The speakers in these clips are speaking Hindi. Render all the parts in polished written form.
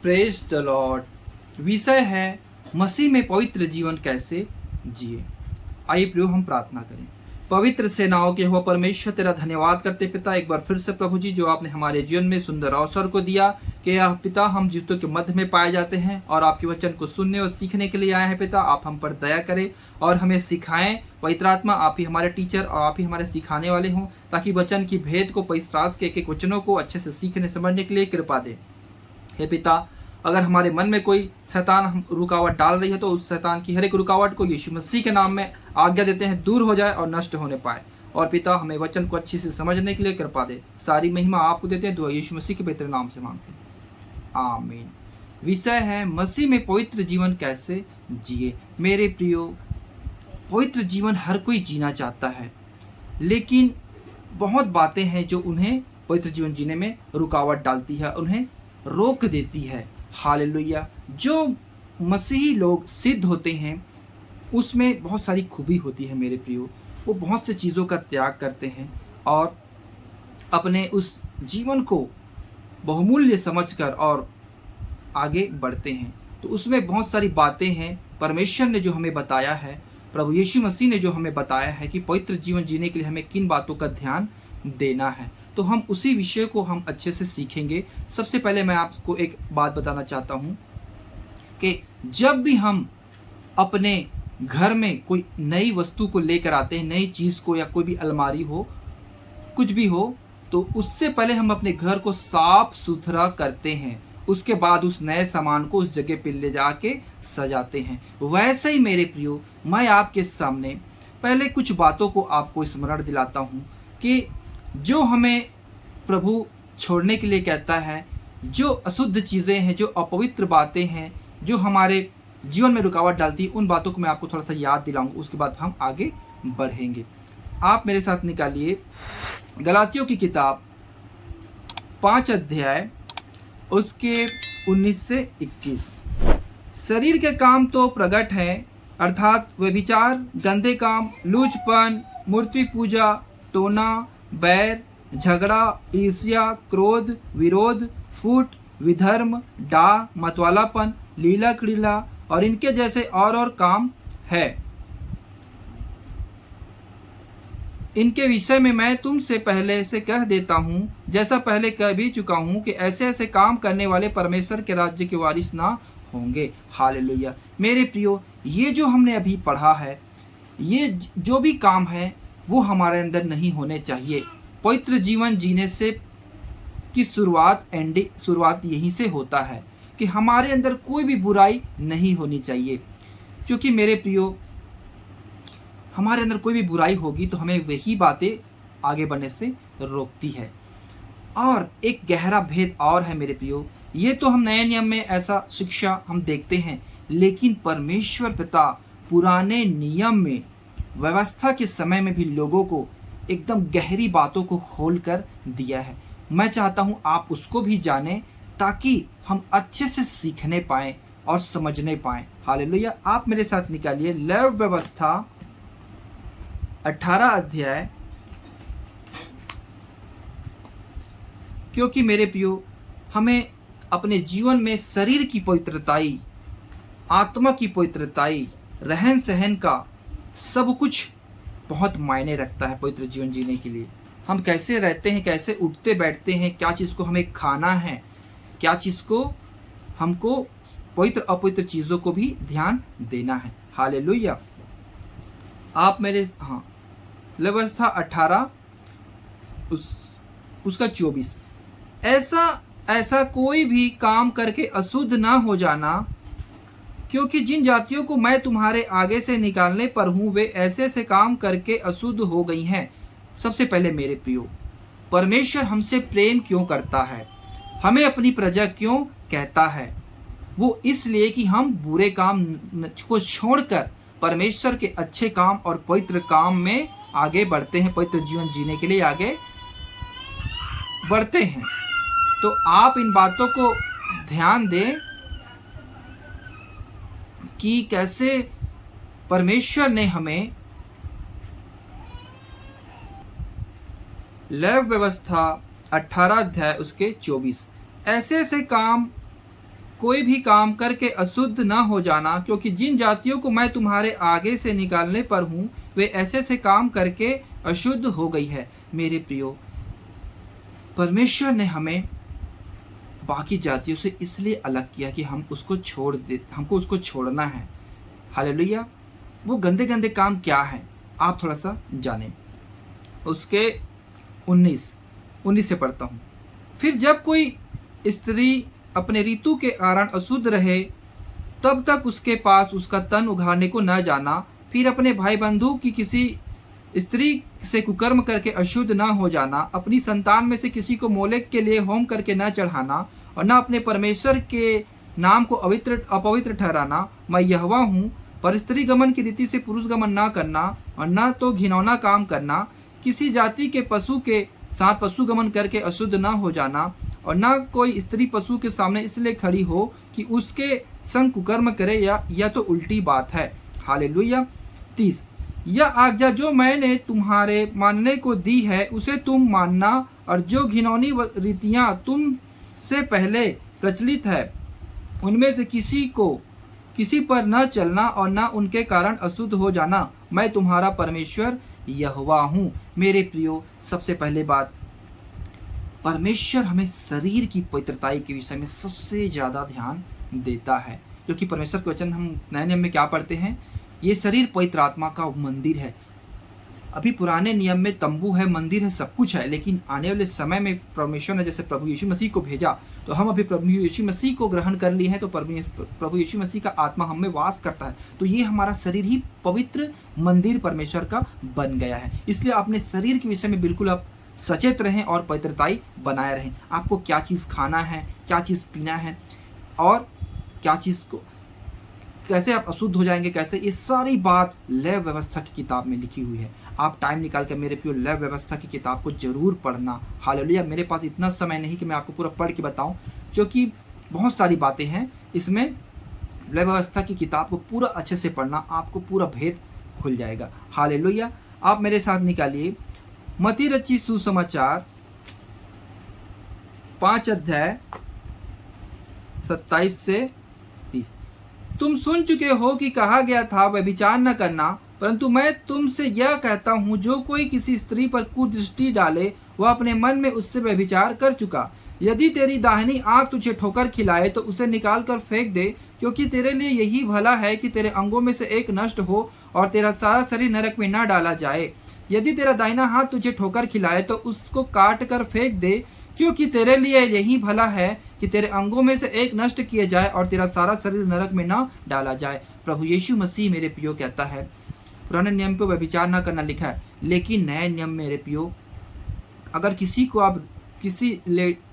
Praise the Lord. विषय है मसीह में पवित्र जीवन कैसे जिए। आइए प्रियो हम प्रार्थना करें। पवित्र सेनाओं के हो परमेश्वर, तेरा धन्यवाद करते पिता एक बार फिर से प्रभु जी, जो आपने हमारे जीवन में सुंदर अवसर को दिया कि यह पिता हम जीवितों के मध्य में पाए जाते हैं और आपके वचन को सुनने और सीखने के लिए आए हैं। पिता आप हम पर दया करें और हमें सिखाएं। पवित्र आत्मा आप ही हमारे टीचर और आप ही हमारे सिखाने वाले हों, ताकि वचन की भेद को पवित्र के एक वचनों को अच्छे से सीखने समझने के लिए कृपा दे। हे पिता, अगर हमारे मन में कोई शैतान रुकावट डाल रही है तो उस शैतान की हर एक रुकावट को यीशु मसीह के नाम में आज्ञा देते हैं दूर हो जाए और नष्ट होने पाए। और पिता हमें वचन को अच्छी से समझने के लिए कृपा दे। सारी महिमा आपको देते हैं, दुआ यीशु मसीह के पवित्र नाम से मांगते हैं, आमीन। विषय है मसीह में पवित्र जीवन कैसे जिए। मेरे प्रियो, पवित्र जीवन हर कोई जीना चाहता है, लेकिन बहुत बातें हैं जो उन्हें पवित्र जीवन जीने में रुकावट डालती है, उन्हें रोक देती है। हालेलुया। जो मसीही लोग सिद्ध होते हैं उसमें बहुत सारी खूबी होती है मेरे प्रियो। वो बहुत से चीज़ों का त्याग करते हैं और अपने उस जीवन को बहुमूल्य समझकर और आगे बढ़ते हैं। तो उसमें बहुत सारी बातें हैं परमेश्वर ने जो हमें बताया है, प्रभु यीशु मसीह ने जो हमें बताया है कि पवित्र जीवन जीने के लिए हमें किन बातों का ध्यान देना है। तो हम उसी विषय को हम अच्छे से सीखेंगे। सबसे पहले मैं आपको एक बात बताना चाहता हूँ कि जब भी हम अपने घर में कोई नई वस्तु को लेकर आते हैं, नई चीज़ को, या कोई भी अलमारी हो, कुछ भी हो, तो उससे पहले हम अपने घर को साफ सुथरा करते हैं। उसके बाद उस नए सामान को उस जगह पर ले जाके सजाते हैं। वैसे ही मेरे प्रियो, मैं आपके सामने पहले कुछ बातों को आपको स्मरण दिलाता हूँ कि जो हमें प्रभु छोड़ने के लिए कहता है, जो अशुद्ध चीज़ें हैं, जो अपवित्र बातें हैं, जो हमारे जीवन में रुकावट डालती है, उन बातों को मैं आपको थोड़ा सा याद दिलाऊंगा। उसके बाद हम आगे बढ़ेंगे। आप मेरे साथ निकालिए गलातियों की किताब 5 अध्याय उसके 19 से 21। शरीर के काम तो प्रकट हैं, अर्थात व्यभिचार, गंदे काम, लूचपन, मूर्ति पूजा, टोना, बैर, झगड़ा, ईर्ष्या, क्रोध, विरोध, फूट, विधर्म, डाह, मतवालापन, लीला क्रीड़ा और इनके जैसे और काम है। इनके विषय में मैं तुमसे पहले से कह देता हूँ, जैसा पहले कह भी चुका हूँ, कि ऐसे ऐसे काम करने वाले परमेश्वर के राज्य के वारिस ना होंगे। हालेलुया। मेरे प्रियो, ये जो हमने अभी पढ़ा है, ये जो भी काम है वो हमारे अंदर नहीं होने चाहिए। पवित्र जीवन जीने से की शुरुआत यहीं से होता है कि हमारे अंदर कोई भी बुराई नहीं होनी चाहिए। क्योंकि मेरे प्रियो, हमारे अंदर कोई भी बुराई होगी तो हमें वही बातें आगे बढ़ने से रोकती है। और एक गहरा भेद और है मेरे प्रियो, ये तो हम नए नियम में ऐसा शिक्षा हम देखते हैं, लेकिन परमेश्वर पिता पुराने नियम में व्यवस्था के समय में भी लोगों को एकदम गहरी बातों को खोल कर दिया है। मैं चाहता हूं आप उसको भी जानें, ताकि हम अच्छे से सीखने पाएं और समझने पाएं। हालेलुया। आप मेरे साथ निकालिए लेव व्यवस्था 18 अध्याय। क्योंकि मेरे प्रियो, हमें अपने जीवन में शरीर की पवित्रताई, आत्मा की पवित्रताई, रहन सहन का सब कुछ बहुत मायने रखता है पवित्र जीवन जीने के लिए। हम कैसे रहते हैं, कैसे उठते बैठते हैं, क्या चीज़ को हमें खाना है, क्या चीज़ को हमको पवित्र अपवित्र चीज़ों को भी ध्यान देना है। हालेलुया। आप मेरे व्यवस्था 18 उसका 24। ऐसा कोई भी काम करके अशुद्ध ना हो जाना, क्योंकि जिन जातियों को मैं तुम्हारे आगे से निकालने पर हूँ, वे ऐसे ऐसे काम करके अशुद्ध हो गई हैं। सबसे पहले मेरे प्रियो, परमेश्वर हमसे प्रेम क्यों करता है, हमें अपनी प्रजा क्यों कहता है? वो इसलिए कि हम बुरे काम को छोड़कर परमेश्वर के अच्छे काम और पवित्र काम में आगे बढ़ते हैं, पवित्र जीवन जीने के लिए आगे बढ़ते हैं। तो आप इन बातों को ध्यान दें कि कैसे परमेश्वर ने हमें लेव व्यवस्था 18 अध्याय उसके 24 ऐसे ऐसे काम कोई भी काम करके अशुद्ध न हो जाना, क्योंकि जिन जातियों को मैं तुम्हारे आगे से निकालने पर हूँ वे ऐसे से काम करके अशुद्ध हो गई है। मेरे प्रियो, परमेश्वर ने हमें बाकी जातियों से इसलिए अलग किया कि हमको उसको छोड़ना है। हालेलुया। वो गंदे गंदे काम क्या है आप थोड़ा सा जानें। उसके 19 से पढ़ता हूँ। फिर जब कोई स्त्री अपने ऋतु के कारण अशुद्ध रहे तब तक उसके पास उसका तन उघाड़ने को न जाना। फिर अपने भाई बंधु की किसी स्त्री से कुकर्म करके अशुद्ध न हो जाना। अपनी संतान में से किसी को मोलेक के लिए होम करके न चढ़ाना और न अपने परमेश्वर के नाम को अपवित्र ठहराना। मैं यहोवा हूँ। पर स्त्री गमन की रीति से पुरुष गमन न करना और न तो घिनौना काम करना। किसी जाति के पशु के साथ पशु गमन करके अशुद्ध न हो जाना और न कोई स्त्री पशु के सामने इसलिए खड़ी हो कि उसके संग कुकर्म करे, या तो उल्टी बात है। हालेलुया। 30 यह आज्ञा जो मैंने तुम्हारे मानने को दी है उसे तुम मानना, और जो घिनौनी रीतियां तुम से पहले प्रचलित है उनमें से किसी पर न चलना और न उनके कारण अशुद्ध हो जाना। मैं तुम्हारा परमेश्वर यहोवा हूँ। मेरे प्रियो, सबसे पहले बात, परमेश्वर हमें शरीर की पवित्रताई के विषय में सबसे ज़्यादा ध्यान देता है, क्योंकि परमेश्वर के वचन हम नए नियम में क्या पढ़ते हैं, ये शरीर पवित्र आत्मा का मंदिर है। अभी पुराने नियम में तंबू है, मंदिर है, सब कुछ है, लेकिन आने वाले समय में परमेश्वर ने जैसे प्रभु यीशु मसीह को भेजा तो हम अभी प्रभु यीशु मसीह को ग्रहण कर लिए हैं, तो प्रभु यीशु मसीह का आत्मा हम में वास करता है। तो ये हमारा शरीर ही पवित्र मंदिर परमेश्वर का बन गया है। इसलिए अपने शरीर के विषय में बिल्कुल आप सचेत रहें और पवित्रताई बनाए रहें। आपको क्या चीज़ खाना है, क्या चीज़ पीना है और क्या चीज़ को कैसे आप अशुद्ध हो जाएंगे, कैसे, ये सारी बात लय व्यवस्था की किताब में लिखी हुई है। आप टाइम निकाल कर मेरे प्रिय लय व्यवस्था की किताब को जरूर पढ़ना। हालेलुया। मेरे पास इतना समय नहीं कि मैं आपको पूरा पढ़ के बताऊं, क्योंकि बहुत सारी बातें हैं इसमें। लय व्यवस्था की किताब को पूरा अच्छे से पढ़ना, आपको पूरा भेद खुल जाएगा। हालेलुया। आप मेरे साथ निकालिए मत्ती रची सुसमाचार 5 अध्याय 27 से 30। तुम सुन चुके हो कि कहा गया था व्यभिचार न करना, परंतु मैं तुमसे यह कहता हूँ, जो कोई किसी स्त्री पर कुदृष्टि डाले वह अपने मन में उससे व्यभिचार कर चुका। यदि तेरी दाहिनी आंख तुझे ठोकर खिलाए तो उसे निकाल कर फेंक दे, क्योंकि तेरे लिए यही भला है कि तेरे अंगों में से एक नष्ट हो और तेरा सारा शरीर नरक में न डाला जाए। यदि तेरा दाहिना हाथ तुझे ठोकर खिलाए तो उसको काट कर फेंक दे, क्योंकि तेरे लिए यही भला है कि तेरे अंगों में से एक नष्ट किए जाए और तेरा सारा शरीर नरक में न डाला जाए। प्रभु यीशु मसीह मेरे प्रियो कहता है, पुराने नियम पे व्यभिचार न करना लिखा है, लेकिन नए नियम मेरे प्रियो, अगर किसी को आप किसी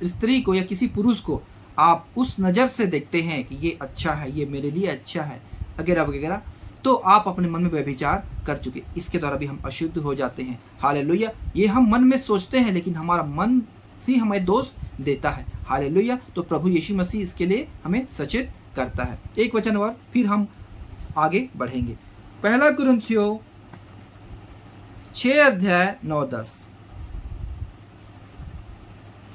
स्त्री को या किसी पुरुष को आप उस नज़र से देखते हैं कि ये अच्छा है, ये मेरे लिए अच्छा है वगैरह वगैरह, तो आप अपने मन में व्यभिचार कर चुके। इसके द्वारा भी हम अशुद्ध हो जाते हैं। हालेलुया। ये हम मन में सोचते हैं, लेकिन हमारा मन ही हमें दोष देता है। हालेलुया। तो प्रभु यीशु मसीह इसके लिए हमें सचेत करता है। एक वचन और फिर हम आगे बढ़ेंगे। 1 कुरिन्थियों 6 अध्याय 9-10।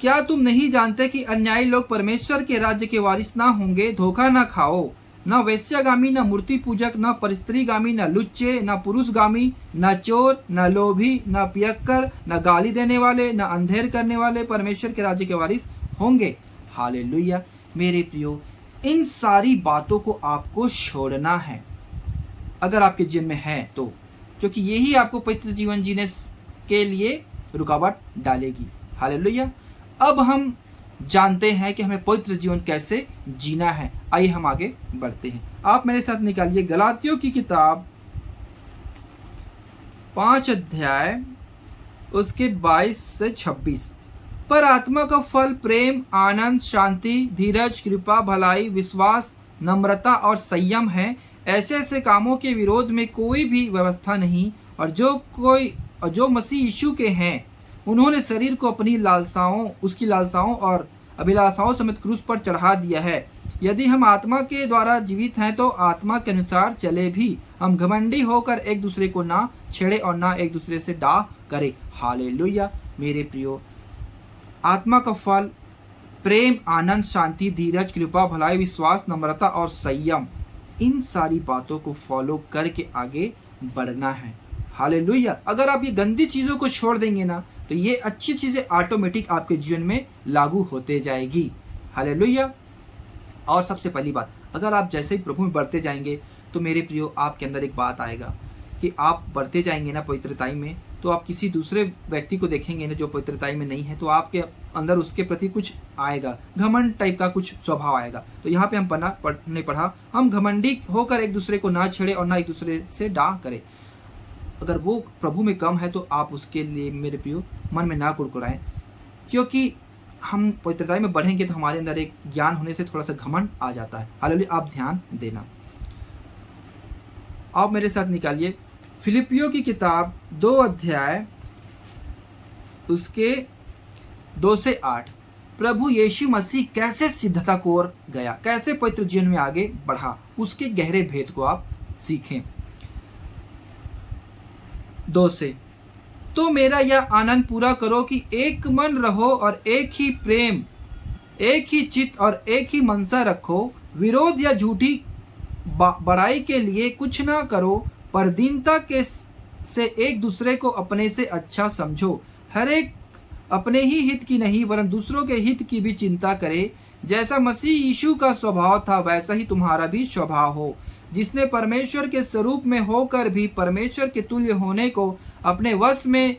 क्या तुम नहीं जानते कि अन्यायी लोग परमेश्वर के राज्य के वारिस ना होंगे? धोखा ना खाओ। न वेश्यागामी, न मूर्ति पूजक, न परस्त्रीगामी, न लुच्चे, न पुरुषगामी, न चोर, न लोभी, न पियक्कर, न गाली देने वाले, न अंधेर करने वाले परमेश्वर के राज्य के वारिस होंगे। हालेलुया। मेरे प्रियो, इन सारी बातों को आपको छोड़ना है अगर आपके जीवन में है तो, क्योंकि यही आपको पवित्र जीवन जीने के लिए रुकावट डालेगी। हालेलुया। अब हम जानते हैं कि हमें पवित्र जीवन कैसे जीना है। आइए हम आगे बढ़ते हैं। आप मेरे साथ निकालिए गलातियों की किताब 5 अध्याय उसके 22 से 26। पर आत्मा का फल प्रेम, आनंद, शांति, धीरज, कृपा, भलाई, विश्वास, नम्रता और संयम है। ऐसे ऐसे कामों के विरोध में कोई भी व्यवस्था नहीं। और जो मसीह यीशु के हैं उन्होंने शरीर को अपनी उसकी लालसाओं और अभिलाषाओं समेत क्रूस पर चढ़ा दिया है। यदि हम आत्मा के द्वारा जीवित हैं तो आत्मा के अनुसार चले भी। हम घमंडी होकर एक दूसरे को ना छेड़े और ना एक दूसरे से डाह करे। हालेलुया। मेरे प्रियो, आत्मा का फल प्रेम, आनंद, शांति, धीरज, कृपा, भलाई, विश्वास, नम्रता और संयम, इन सारी बातों को फॉलो करके आगे बढ़ना है। हालेलुया। अगर आप ये गंदी चीज़ों को छोड़ देंगे ना, तो ये अच्छी चीज़ें ऑटोमेटिक आपके जीवन में लागू होते जाएगी। हालेलुया। और सबसे पहली बात, अगर आप जैसे ही प्रभु में बढ़ते जाएंगे, तो मेरे प्रियो आपके अंदर एक बात आएगा कि आप बढ़ते जाएंगे ना पवित्रताई में, तो आप किसी दूसरे व्यक्ति को देखेंगे ना जो पवित्रताई में नहीं है, तो आपके अंदर उसके प्रति कुछ आएगा, घमंड टाइप का कुछ स्वभाव आएगा। तो यहाँ पे हम पढ़ा, हम घमंडी होकर एक दूसरे को ना छेड़े और ना एक दूसरे से डाह करें। अगर वो प्रभु में कम है तो आप उसके लिए मेरे प्रियो मन में ना कुड़कुड़ाएं, क्योंकि हम पवित्रताई में बढ़ेंगे तो हमारे अंदर एक ज्ञान होने से थोड़ा सा घमंड आ जाता है। हालेलुया। आप ध्यान देना। आप मेरे साथ निकालिए फिलिपियों की किताब 2 अध्याय उसके 2 से 8। प्रभु यीशु मसीह कैसे सिद्धता की ओर गया, कैसे पवित्र जीवन में आगे बढ़ा, उसके गहरे भेद को आप सीखें। 2 से, तो मेरा यह आनंद पूरा करो कि एक मन रहो और एक ही प्रेम, एक ही चित्त और एक ही मनसा रखो। विरोध या झूठी बड़ाई के लिए कुछ ना करो, पर दीनता के से एक दूसरे को अपने से अच्छा समझो। हर एक अपने ही हित की नहीं वरन दूसरों के हित की भी चिंता करे। जैसा मसीह यीशु का स्वभाव था वैसा ही तुम्हारा भी स्वभाव हो, जिसने परमेश्वर के स्वरूप में होकर भी परमेश्वर के तुल्य होने को अपने वश में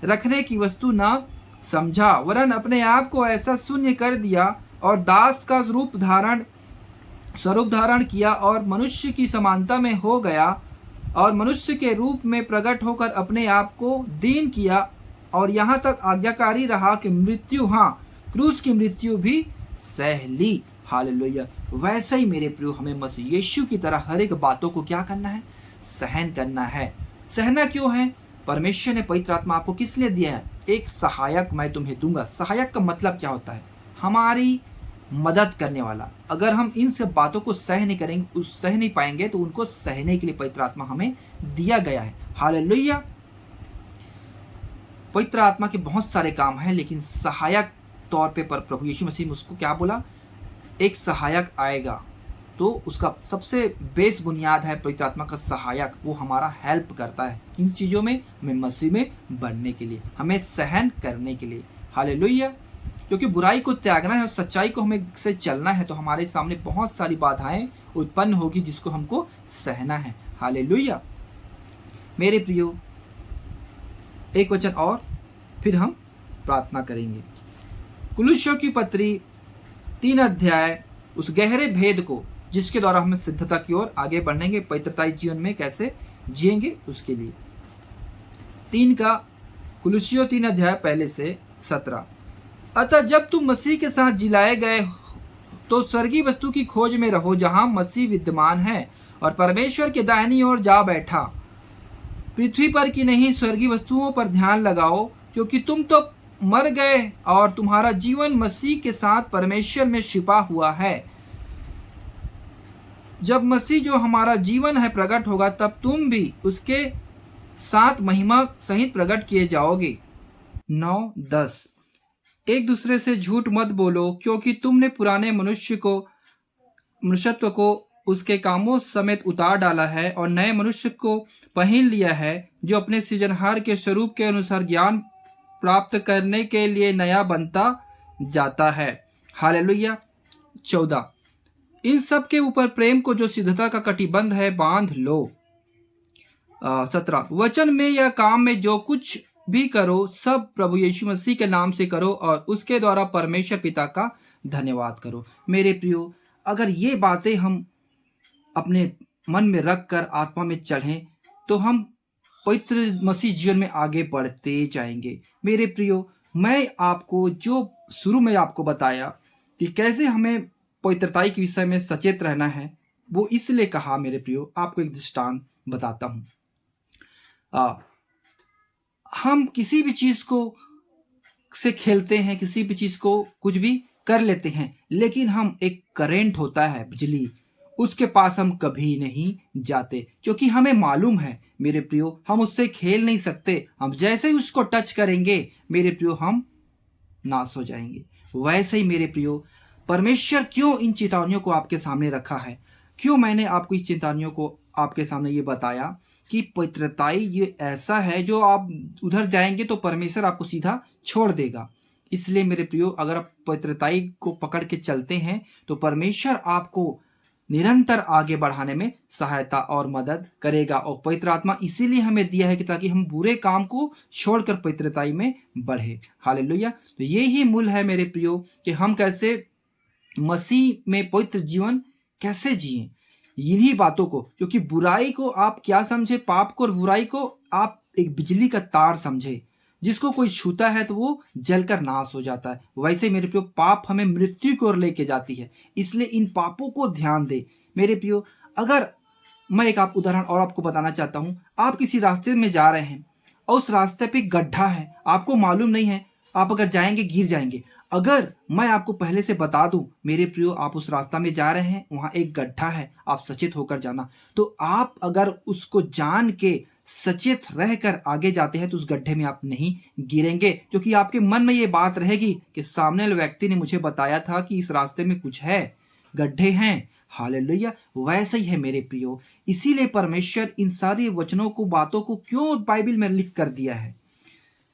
रखने की वस्तु न समझा, वरन अपने आप को ऐसा शून्य कर दिया और दास का स्वरूप धारण किया और मनुष्य की समानता में हो गया और मनुष्य के रूप में प्रकट होकर अपने आप को दीन किया और यहाँ तक आज्ञाकारी रहा कि मृत्यु, हाँ क्रूस की मृत्यु भी सह ली। हालेलुया। वैसे ही मेरे प्रियो हमें मसीह यीशु की तरह हर एक बातों को क्या करना है, सहन करना है। सहना क्यों है? परमेश्वर ने पवित्र आत्मा आपको किस लिए दिया है? एक सहायक मैं तुम्हें दूंगा। सहायक का मतलब क्या होता है? हमारी मदद करने वाला। अगर हम इन सब बातों को सह नहीं पाएंगे तो उनको सहने के लिए पवित्र आत्मा हमें दिया गया है। हालेलुया। पवित्र आत्मा के बहुत सारे काम हैं, लेकिन सहायक तौर पे पर प्रभु यीशु मसीह ने उसको क्या बोला? एक सहायक आएगा, तो उसका सबसे बेस बुनियाद है पवित्र आत्मा का सहायक। वो हमारा हेल्प करता है इन चीज़ों में, हमें मसीह में बढ़ने के लिए, हमें सहन करने के लिए। हालेलुया। क्योंकि बुराई को त्यागना है और सच्चाई को हमें से चलना है, तो हमारे सामने बहुत सारी बाधाएं उत्पन्न होगी जिसको हमको सहना है। हालेलुया। मेरे प्रियो एक वचन और फिर हम प्रार्थना करेंगे। कुलुस्सियों की पत्री 3 अध्याय उस गहरे भेद को जिसके द्वारा हम सिद्धता की ओर आगे बढ़ेंगे, पवित्रताई जीवन में कैसे जिएंगे उसके लिए। 3 का कुलुस्सियों 3 अध्याय पहले से 17। अतः जब तुम मसीह के साथ जिलाए गए तो स्वर्गीय वस्तु की खोज में रहो जहां मसीह विद्यमान है और परमेश्वर के दाहिनी ओर जा बैठा। पृथ्वी पर की नहीं स्वर्गीय वस्तुओं पर ध्यान लगाओ, क्योंकि तुम तो मर गए और तुम्हारा जीवन मसीह के साथ परमेश्वर में छिपा हुआ है। जब मसीह जो हमारा जीवन है प्रकट होगा, तब तुम भी उसके साथ महिमा सहित प्रकट किए जाओगे। 9-10। एक दूसरे से झूठ मत बोलो, क्योंकि तुमने पुराने मनुष्यत्व को उसके कामों समेत उतार डाला है और नए मनुष्य को पहन लिया है, जो अपने सृजनहार के स्वरूप के अनुसार ज्ञान प्राप्त करने के लिए नया बनता जाता है। हालेलुया। 14। इन सब के ऊपर प्रेम को जो सिद्धता का कटिबंध है बांध लो। 17। वचन में या काम में जो कुछ भी करो सब प्रभु यीशु मसीह के नाम से करो और उसके द्वारा परमेश्वर पिता का धन्यवाद करो। मेरे प्रियो, अगर ये बातें हम अपने मन में रख कर आत्मा में चढ़ें तो हम पवित्र मसीह जीवन में आगे बढ़ते जाएंगे। मेरे प्रियो, मैं आपको जो शुरू में आपको बताया कि कैसे हमें पवित्रताई के विषय में सचेत रहना है, वो इसलिए कहा। मेरे प्रियो, आपको एक दृष्टांत बताता हूँ। हम किसी भी चीज को से खेलते हैं, किसी भी चीज को कुछ भी कर लेते हैं, लेकिन हम एक करंट होता है बिजली, उसके पास हम कभी नहीं जाते, क्योंकि हमें मालूम है मेरे प्रियो हम उससे खेल नहीं सकते। हम जैसे ही उसको टच करेंगे मेरे प्रियो हम नाश हो जाएंगे। वैसे ही मेरे प्रियो, परमेश्वर क्यों इन चेतावनियों को आपके सामने रखा है, क्यों मैंने आपको इस चेतावनियों को आपके सामने ये बताया कि पवित्रताई ये ऐसा है जो आप उधर जाएंगे तो परमेश्वर आपको सीधा छोड़ देगा। इसलिए मेरे प्रियो, अगर आप पवित्रताई को पकड़ के चलते हैं तो परमेश्वर आपको निरंतर आगे बढ़ाने में सहायता और मदद करेगा। और पवित्र आत्मा इसीलिए हमें दिया है कि ताकि हम बुरे काम को छोड़कर पवित्रताई में बढ़े। हालेलुया। तो ये ही मूल है मेरे प्रियो कि हम कैसे मसीह में पवित्र जीवन कैसे जिए, इन्हीं बातों को, क्योंकि बुराई को आप क्या समझे, पाप को और बुराई को आप एक बिजली का तार समझे, जिसको कोई छूता है तो वो जलकर नाश हो जाता है। वैसे मेरे प्रियो, पाप हमें मृत्यु की ओर लेके जाती है, इसलिए इन पापों को ध्यान दे मेरे प्रियो। अगर मैं एक आप उदाहरण और आपको बताना चाहता हूं, आप किसी रास्ते में जा रहे हैं और उस रास्ते पे गड्ढा है, आपको मालूम नहीं है, आप अगर जाएंगे गिर जाएंगे। अगर मैं आपको पहले से बता दूं मेरे प्रियो, आप उस रास्ता में जा रहे हैं, वहां एक गड्ढा है, आप सचेत होकर जाना, तो आप अगर उसको जान के सचेत रहकर आगे जाते हैं तो उस गड्ढे में आप नहीं गिरेंगे, क्योंकि आपके मन में ये बात रहेगी कि सामने वाले व्यक्ति ने मुझे बताया था कि इस रास्ते में कुछ है, गड्ढे हैं। हालेलुया। वैसे ही है मेरे प्रियो, इसीलिए परमेश्वर इन सारी वचनों को, बातों को क्यों बाइबल में लिख कर दिया है।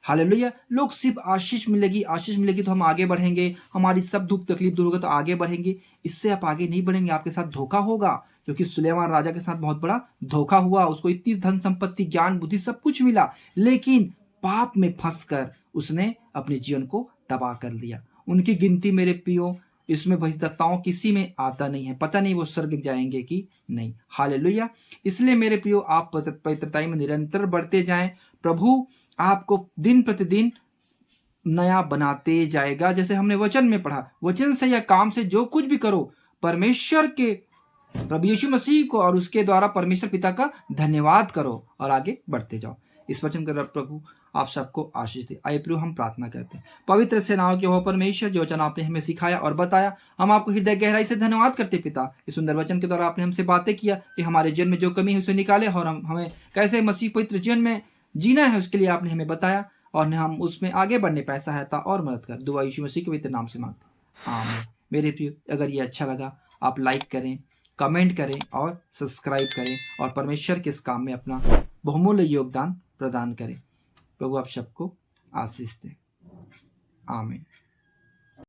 हालेलुया। लोग सिर्फ आशीष मिलेगी तो हम आगे बढ़ेंगे, हमारी सब दुख तकलीफ दूर होगा तो आगे बढ़ेंगे। इससे आप आगे नहीं बढ़ेंगे, आपके साथ धोखा होगा, क्योंकि सुलेमान राजा के साथ बहुत बड़ा धोखा हुआ। उसको इतनी धन संपत्ति, ज्ञान, बुद्धि सब कुछ मिला, लेकिन पाप में फंसकर उसने अपने जीवन को तबाह कर लिया। उनकी गिनती मेरे प्रियो, इसमें भविष्यद्वक्ताओं किसी में आता नहीं है, पता नहीं वो स्वर्ग जाएंगे कि नहीं। हालेलुया। इसलिए मेरे प्रियो, आप पवित्रताई में निरंतर बढ़ते जाएं, प्रभु आपको दिन प्रतिदिन नया बनाते जाएगा। जैसे हमने वचन में पढ़ा, वचन से या काम से जो कुछ भी करो, परमेश्वर के, प्रभु यीशु मसीह को और उसके द्वारा परमेश्वर पिता का धन्यवाद करो और आगे बढ़ते जाओ। इस वचन का प्रभु आप सबको आशीष दे। आइए प्रियो, हम प्रार्थना करते हैं। पवित्र सेनाओं के हो परमेश्वर, जो वचन आपने हमें सिखाया और बताया, हम आपको हृदय गहराई से धन्यवाद करते पिता। इस सुंदर वचन के द्वारा आपने हमसे बातें किया कि हमारे जीवन में जो कमी है उसे निकाले, और हमें कैसे मसीह पवित्र जीवन में जीना है उसके लिए आपने हमें बताया, और हम उसमें आगे बढ़ने पाए, सहायता और मदद कर। दुआ यीशु मसीह के पवित्र नाम से मांगते हैं, आमीन। मेरे प्रियो, अगर ये अच्छा लगा आप लाइक करें, कमेंट करें और सब्सक्राइब करें, और परमेश्वर के इस काम में अपना बहुमूल्य योगदान प्रदान करें। प्रभु आप सबको आशीष दे। आमीन।